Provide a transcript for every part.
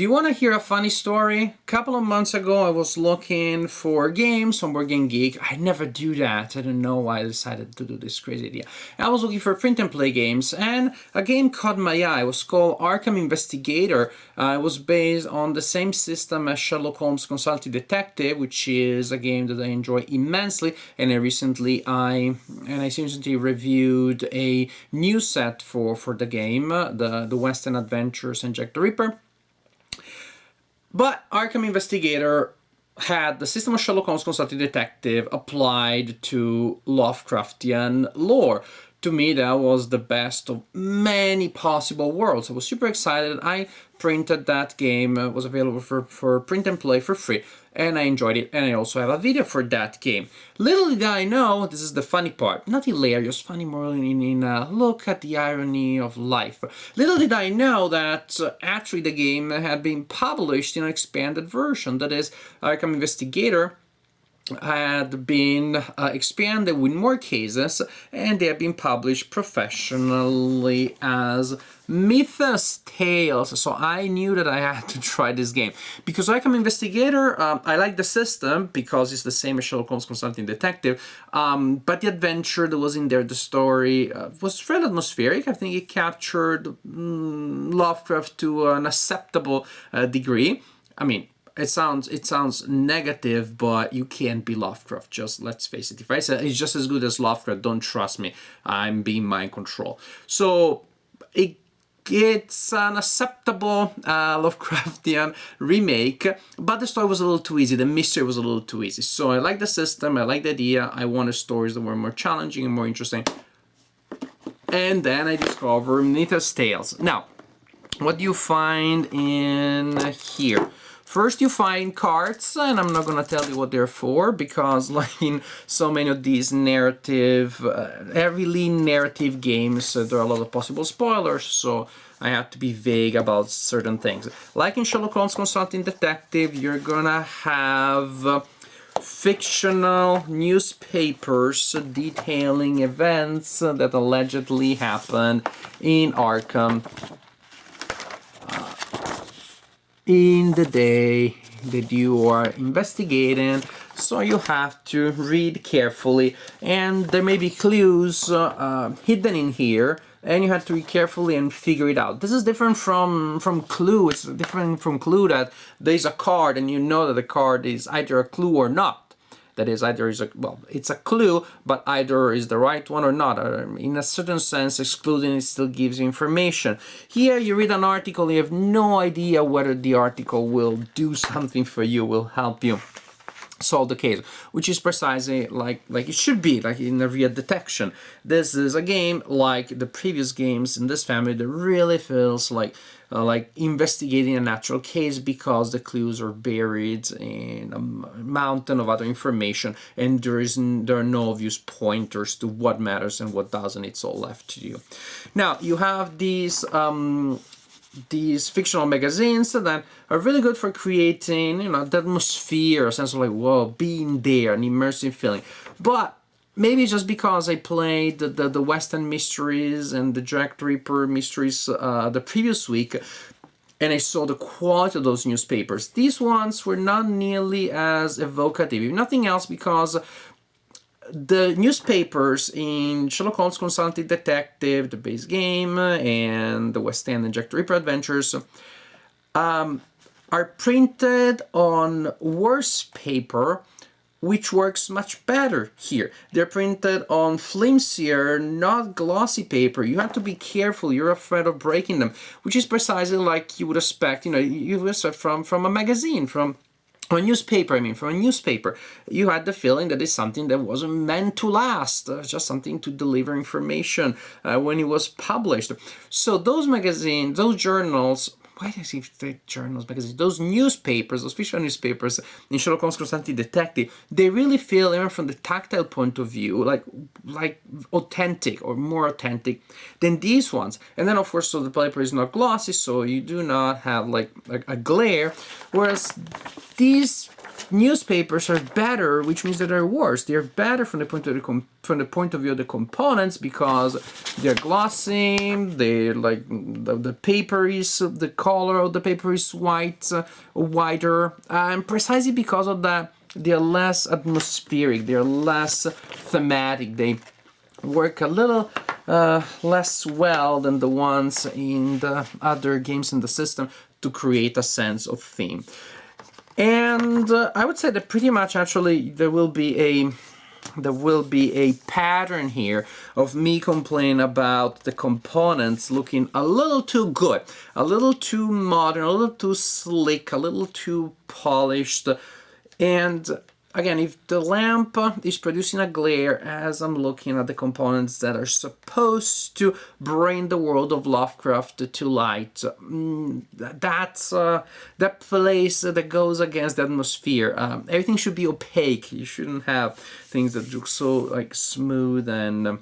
Do you want to hear a funny story? A couple of months ago, I was looking for games on Board Game Geek. I never do that. I don't know why I decided to do this crazy idea. I was looking for print and play games, and a game caught my eye. It was called Arkham Investigator. It was based on the same system as Sherlock Holmes Consulting Detective, which is a game that I enjoy immensely. And I recently reviewed a new set for the game, the Western Adventures and Jack the Ripper. But Arkham Investigator had the system of Sherlock Holmes Consulting Detective applied to Lovecraftian lore. To me, that was the best of many possible worlds. I was super excited. I printed that game. It was available for print and play for free, and I enjoyed it. And I also have a video for that game. Little did I know, this is the funny part, not hilarious, funny more in look at the irony of life. Little did I know that actually the game had been published in an expanded version. That is, Arkham Investigator had been expanded with more cases, and they have been published professionally as Mythos Tales. So I knew that I had to try this game. Because Arkham Investigator, I like the system because it's the same as Sherlock Holmes Consulting Detective, but the adventure that was in there, the story, was very atmospheric. I think it captured Lovecraft to an acceptable degree. I mean, it sounds negative, but you can't be Lovecraft. Just let's face it. If I say it's just as good as Lovecraft, don't trust me. I'm being mind control. So it's an acceptable Lovecraftian remake, but the story was a little too easy. The mystery was a little too easy. So I like the system. I like the idea. I wanted stories that were more challenging and more interesting. And then I discovered Mythos Tales. Now, what do you find in here? First, you find cards, and I'm not going to tell you what they're for, because like in so many of these heavily narrative games, there are a lot of possible spoilers, so I have to be vague about certain things. Like in Sherlock Holmes Consulting Detective, you're going to have fictional newspapers detailing events that allegedly happened in Arkham in the day that you are investigating, so you have to read carefully, and there may be clues hidden in here, and you have to read carefully and figure it out. This is different from Clue. It's different from Clue that there's a card and you know that the card is either a clue or not. That is, either is it's a clue, but either is the right one or not. In a certain sense, excluding it still gives you information. Here, you read an article, you have no idea whether the article will do something for you, will help you solve the case, which is precisely like it should be, like in a real detection. This is a game like the previous games in this family that really feels like investigating a natural case, because the clues are buried in a mountain of other information, and there are no obvious pointers to what matters and what doesn't. It's all left to you. Now you have these fictional magazines that are really good for creating, the atmosphere, a sense of like, whoa, being there, an immersive feeling. But maybe just because I played the Western Mysteries and the Jack the Ripper Mysteries the previous week, and I saw the quality of those newspapers, these ones were not nearly as evocative. If nothing else, because the newspapers in Sherlock Holmes Consulting Detective, the base game, and the West End and Jack the Ripper Adventures are printed on worse paper, which works much better here. They're printed on flimsier, not glossy paper. You have to be careful. You're afraid of breaking them, which is precisely like you would expect. You would expect from a magazine, from a newspaper. From a newspaper, you had the feeling that it's something that wasn't meant to last, just something to deliver information when it was published. So those magazines, those journals, why do I say journals? Because those newspapers, those fictional newspapers in Sherlock Holmes Consulting Detective, they really feel, even from the tactile point of view, like authentic, or more authentic than these ones. And then, of course, so the paper is not glossy, so you do not have like a glare. Whereas these newspapers are better, which means that they're worse. They're better from the point of view of the components because they're glossy. They're like the paper is the color of the paper is whiter, and precisely because of that, they're less atmospheric. They're less thematic. They work a little less well than the ones in the other games in the system to create a sense of theme. And I would say that pretty much actually there will be a pattern here of me complaining about the components looking a little too good, a little too modern, a little too slick, a little too polished. And again, if the lamp is producing a glare as I'm looking at the components that are supposed to bring the world of Lovecraft to light, that's that place that goes against the atmosphere. Everything should be opaque. You shouldn't have things that look so like smooth and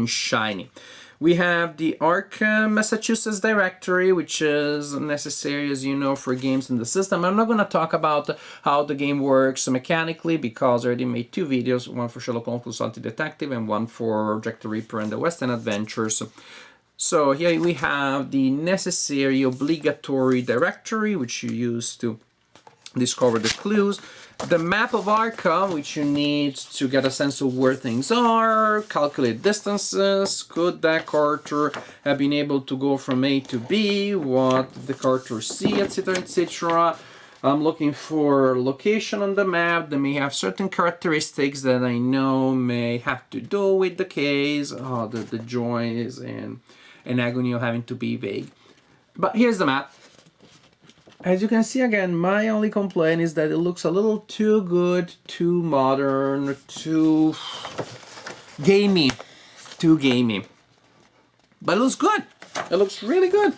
shiny. We have the Arkham, Massachusetts directory, which is necessary, as you know, for games in the system. I'm not going to talk about how the game works mechanically because I already made 2 videos, one for Sherlock Holmes Consulting Detective and one for Jack the Ripper and the West End Adventures. So here we have the necessary obligatory directory, which you use to discover the clues. The map of Arkham, which you need to get a sense of where things are, calculate distances, could that character have been able to go from A to B, what did the character see, etc., etc. I'm looking for location on the map that may have certain characteristics that I know may have to do with the case. Oh, the joys and agony of having to be vague. But here's the map. As you can see, again, my only complaint is that it looks a little too good, too modern, too gamey. But it looks good. It looks really good,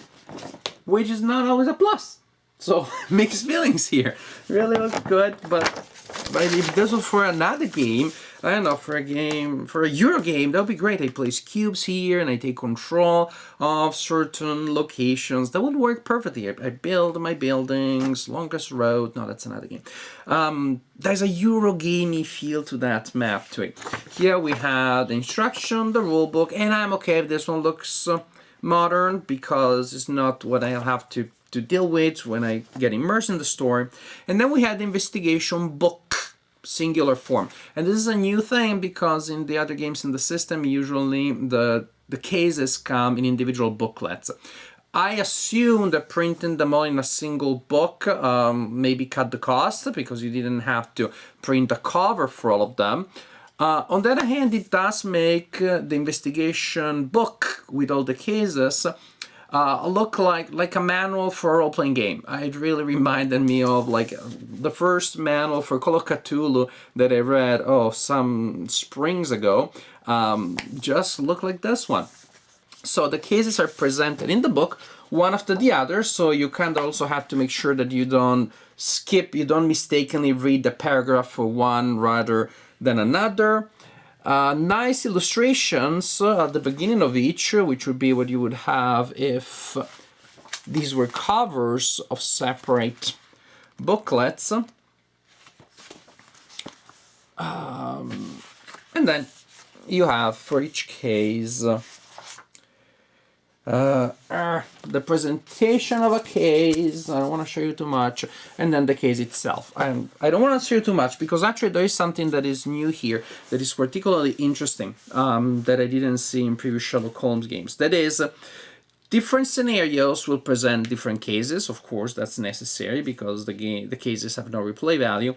which is not always a plus. So, mixed feelings here. Really looks good, but if this was for another game, I don't know, for a Euro game, that would be great. I place cubes here and I take control of certain locations. That would work perfectly. I build my buildings, longest road. No, that's another game. There's a Euro gamey feel to that map to it. Here we have the instruction, the rulebook, and I'm okay if this one looks modern because it's not what I'll have to deal with when I get immersed in the story. And then we had the investigation book, singular form. And this is a new thing because in the other games in the system, usually the cases come in individual booklets. I assume that printing them all in a single book maybe cut the cost because you didn't have to print a cover for all of them. On the other hand, it does make the investigation book with all the cases look like a manual for a role-playing game. It really reminded me of like the first manual for Call of Cthulhu that I read some springs ago. Just looked like this one. So the cases are presented in the book, one after the other, so you kind of also have to make sure that you don't mistakenly read the paragraph for one rather than another. Nice illustrations at the beginning of each, which would be what you would have if these were covers of separate booklets. And then you have for each case the presentation of a case. I don't want to show you too much, and then the case itself. I don't want to show you too much because actually there is something that is new here that is particularly interesting that I didn't see in previous Sherlock Holmes games. That is, different scenarios will present different cases. Of course, that's necessary because the cases have no replay value.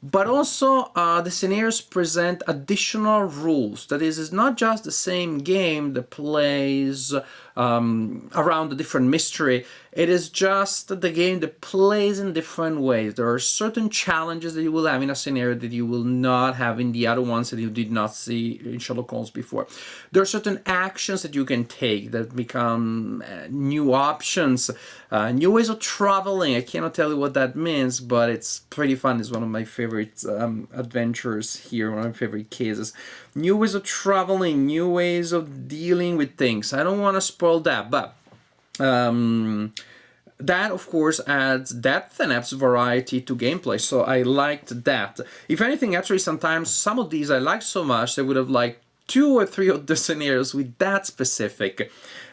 But also, the scenarios present additional rules. That is, it's not just the same game that plays around a different mystery. It is just the game that plays in different ways. There are certain challenges that you will have in a scenario that you will not have in the other ones that you did not see in Sherlock Holmes before. There are certain actions that you can take that become new options, new ways of traveling. I cannot tell you what that means, but it's pretty fun. It's one of my favorite adventures here, one of my favorite cases. New ways of traveling, new ways of dealing with things. I don't want to spoil that, but That, of course, adds depth and adds variety to gameplay, so I liked that. If anything, actually, sometimes some of these I liked so much, I would have liked 2 or 3 of the scenarios with that specific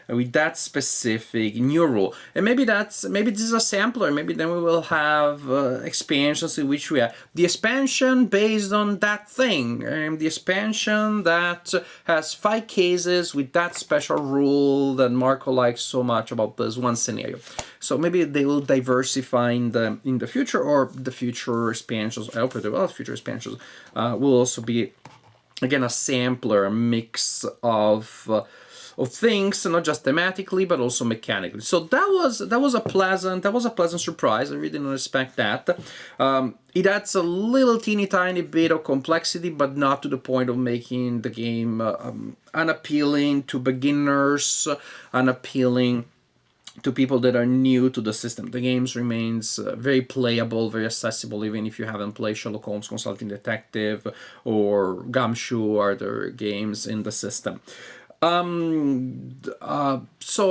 new rule. And maybe this is a sampler. Maybe then we will have expansions in which we have the expansion based on that thing, and the expansion that has 5 cases with that special rule that Marco likes so much about this one scenario. So maybe they will diversify in the future, or the future expansions. I hope they will. Future expansions will also be, again, a sampler, a mix of things, not just thematically but also mechanically. So that was a pleasant surprise. I really didn't expect that. It adds a little teeny tiny bit of complexity, but not to the point of making the game unappealing to beginners, unappealing to people that are new to the system. The game remains very playable, very accessible, even if you haven't played Sherlock Holmes Consulting Detective or Gumshoe or other games in the system. So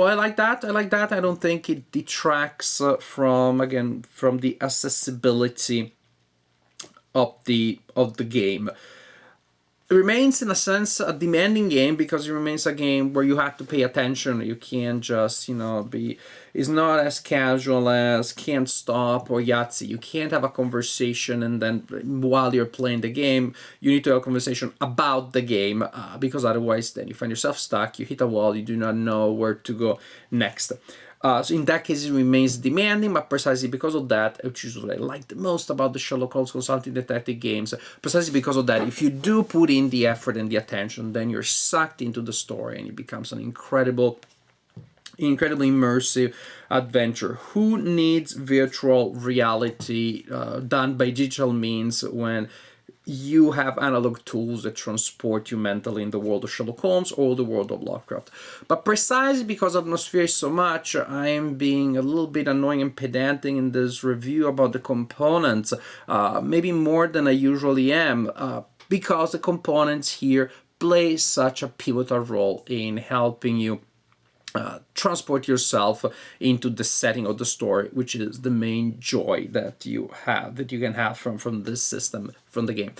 I like that. I don't think it detracts from the accessibility of the game. It remains, in a sense, a demanding game, because it remains a game where you have to pay attention. You can't just, it's not as casual as Can't Stop or Yahtzee. You can't have a conversation and then while you're playing the game, you need to have a conversation about the game, because otherwise then you find yourself stuck, you hit a wall, you do not know where to go next. So in that case, it remains demanding, but precisely because of that, which is what I like the most about the Sherlock Holmes Consulting Detective games, precisely because of that, if you do put in the effort and the attention, then you're sucked into the story and it becomes an incredibly immersive adventure. Who needs virtual reality done by digital means when you have analog tools that transport you mentally in the world of Sherlock Holmes or the world of Lovecraft? But precisely because atmosphere is so much, I am being a little bit annoying and pedantic in this review about the components, maybe more than I usually am, because the components here play such a pivotal role in helping you transport yourself into the setting of the story, which is the main joy that you can have from this system, from the game.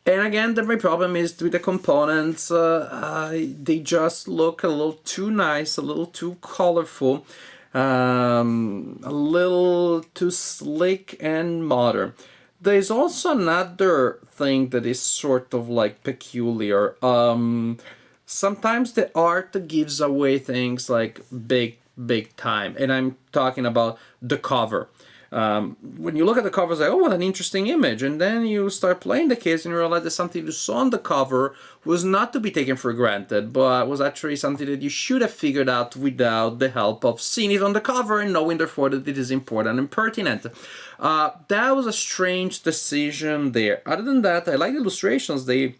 And again, my problem is with the components. They just look a little too nice, a little too colorful, a little too slick and modern. There's also another thing that is sort of like peculiar. Sometimes the art gives away things like big time, and I'm talking about the cover. When you look at the cover, it's like, oh, what an interesting image, and then you start playing the case and you realize that something you saw on the cover was not to be taken for granted, but was actually something that you should have figured out without the help of seeing it on the cover and knowing therefore that it is important and pertinent. That was a strange decision there. Other than that, I like the illustrations. They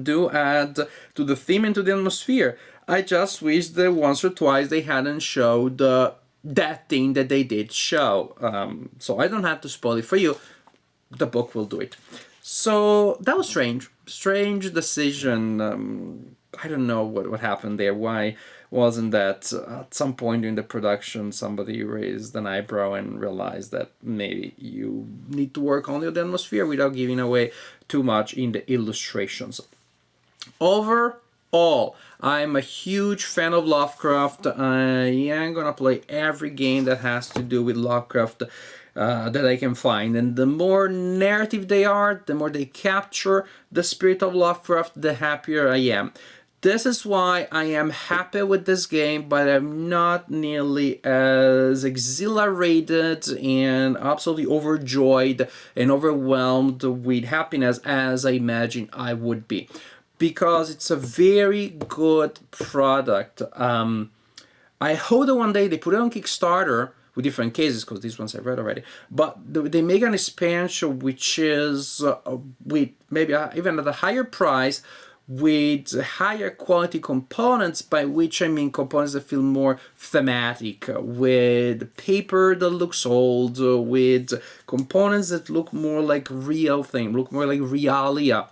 do add to the theme and to the atmosphere. I just wish that once or twice they hadn't showed that thing that they did show. So I don't have to spoil it for you. The book will do it. So that was strange. Strange decision. I don't know what happened there. Why wasn't that at some point during the production somebody raised an eyebrow and realized that maybe you need to work only on the atmosphere without giving away too much in the illustrations. Overall, I'm a huge fan of Lovecraft. I am gonna play every game that has to do with Lovecraft that I can find. And the more narrative they are, the more they capture the spirit of Lovecraft, the happier I am. This is why I am happy with this game, but I'm not nearly as exhilarated and absolutely overjoyed and overwhelmed with happiness as I imagine I would be. Because it's a very good product. I hope that one day they put it on Kickstarter with different cases, because these ones I've read already. But they make an expansion which is with maybe even at a higher price, with higher quality components, by which I mean components that feel more thematic, with paper that looks old, with components that look more like real thing, look more like realia.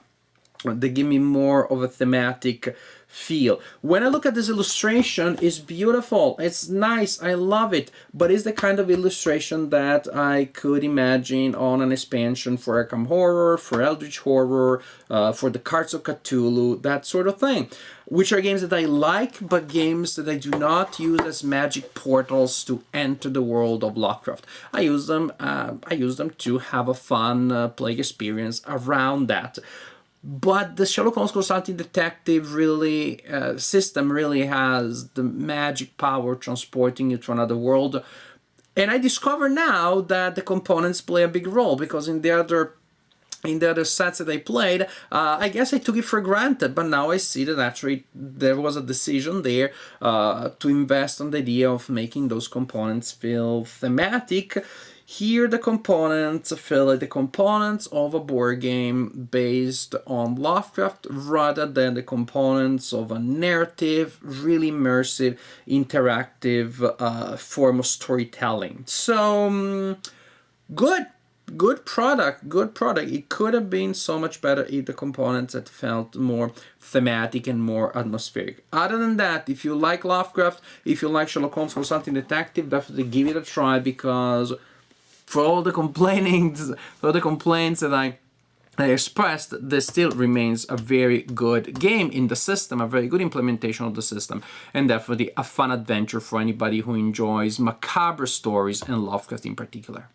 They give me more of a thematic feel. When I look at this illustration, it's beautiful, it's nice, I love it, but it's the kind of illustration that I could imagine on an expansion for Arkham Horror, for Eldritch Horror, for the Cards of Cthulhu, that sort of thing, which are games that I like, but games that I do not use as magic portals to enter the world of Lovecraft. I use them to have a fun playing experience around that. But the Sherlock Holmes Consulting Detective really system really has the magic power transporting you to another world. And I discover now that the components play a big role, because in the other sets that I played, I guess I took it for granted, but now I see that actually there was a decision there to invest on the idea of making those components feel thematic. Here the components feel like the components of a board game based on Lovecraft rather than the components of a narrative, really immersive, interactive form of storytelling. So, good product. It could have been so much better if the components had felt more thematic and more atmospheric. Other than that, if you like Lovecraft, if you like Sherlock Holmes Consulting Detective, definitely give it a try, because for all the complaints that I expressed, there still remains a very good game in the system, a very good implementation of the system, and definitely a fun adventure for anybody who enjoys macabre stories and Lovecraft in particular.